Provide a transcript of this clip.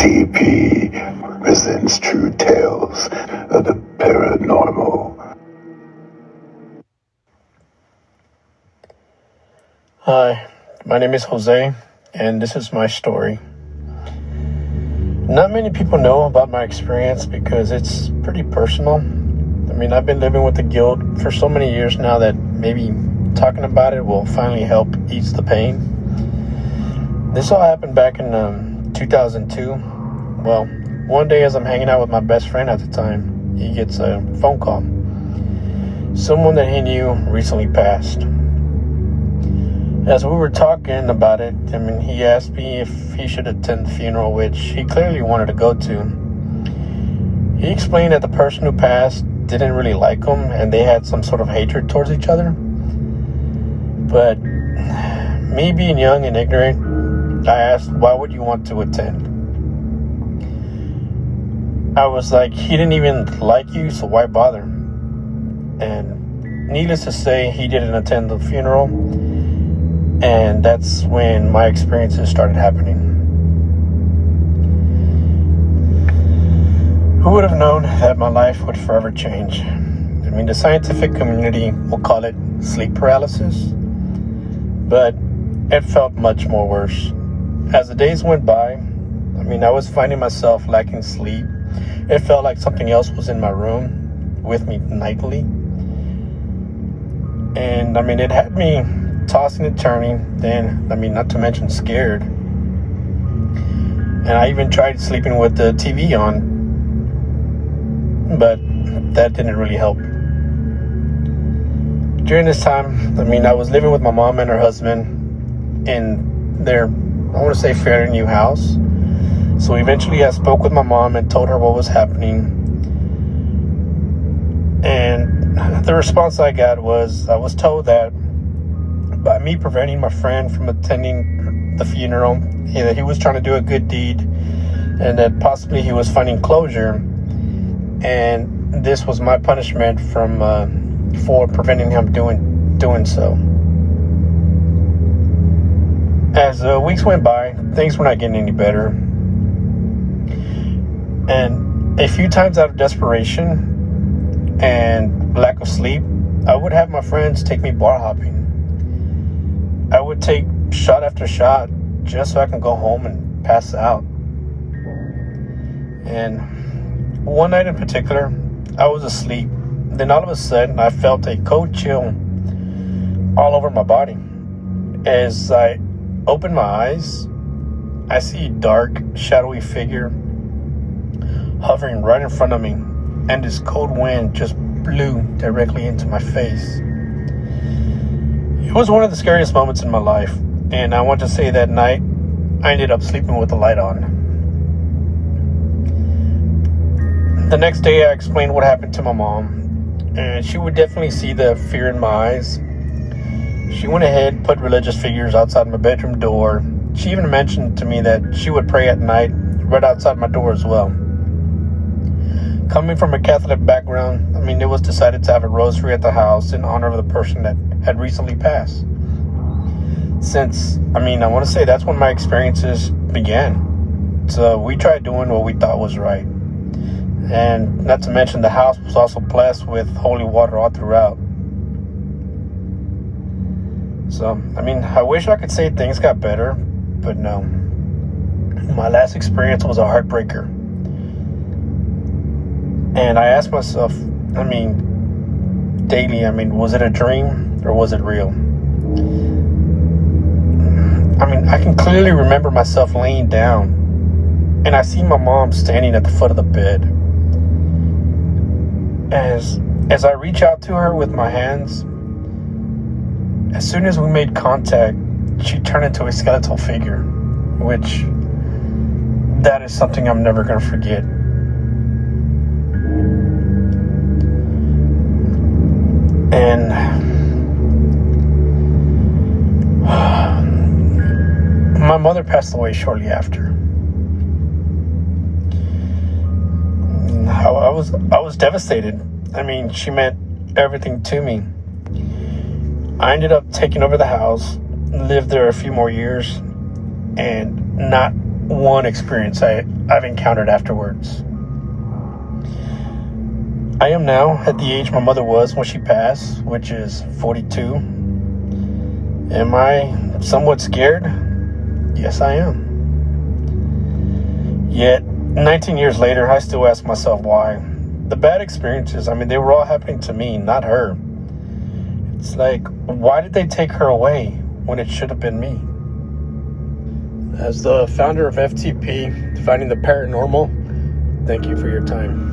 F.T.P. presents true tales of the paranormal. Hi, my name is Jose, and this is my story. Not many people know about my experience because it's pretty personal. I've been living with the guilt for so many years now that maybe talking about it will finally help ease the pain. This all happened back in 2002. Well, one day as I'm hanging out with my best friend at the time, he gets a phone call. Someone that he knew recently passed. As we were talking about it, he asked me if he should attend the funeral, which he clearly wanted to go to. He explained that the person who passed didn't really like him and they had some sort of hatred towards each other. But me being young and ignorant, I asked, why would you want to attend? I was like, he didn't even like you, so why bother? And needless to say, he didn't attend the funeral. And that's when my experiences started happening. Who would have known that my life would forever change? The scientific community will call it sleep paralysis, but it felt much more worse. As the days went by, I was finding myself lacking sleep. It felt like something else was in my room with me nightly. And it had me tossing and turning, then, not to mention scared. And I even tried sleeping with the TV on, but that didn't really help. During this time, I was living with my mom and her husband in their, I want to say, fairly new house. So eventually I spoke with my mom and told her what was happening. And the response I got was, I was told that by me preventing my friend from attending the funeral, that he was trying to do a good deed and that possibly he was finding closure, and this was my punishment for preventing him doing so. As weeks went by, things were not getting any better, and a few times out of desperation and lack of sleep, I would have my friends take me bar hopping. I would take shot after shot just so I can go home and pass out. And one night in particular, I was asleep. Then all of a sudden, I felt a cold chill all over my body. As I opened my eyes, I see a dark, shadowy figure hovering right in front of me, and this cold wind just blew directly into my face. It was one of the scariest moments in my life, and I want to say that night, I ended up sleeping with the light on. The next day, I explained what happened to my mom, and she would definitely see the fear in my eyes. She went ahead, put religious figures outside my bedroom door. She even mentioned to me that she would pray at night right outside my door as well. Coming from a Catholic background, it was decided to have a rosary at the house in honor of the person that had recently passed. Since, I want to say that's when my experiences began. So we tried doing what we thought was right. And not to mention the house was also blessed with holy water all throughout. So, I wish I could say things got better, but no. My last experience was a heartbreaker. And I asked myself, daily, was it a dream or was it real? I can clearly remember myself laying down and I see my mom standing at the foot of the bed. As I reach out to her with my hands, as soon as we made contact, she turned into a skeletal figure, which that is something I'm never going to forget. And my mother passed away shortly after. I was devastated. She meant everything to me. I ended up taking over the house, lived there a few more years, and not one experience I've encountered afterwards. I am now at the age my mother was when she passed, which is 42. Am I somewhat scared? Yes, I am. Yet, 19 years later, I still ask myself why. The bad experiences, they were all happening to me, not her. It's like, why did they take her away when it should have been me? As the founder of F.T.P, Finding the Paranormal, thank you for your time.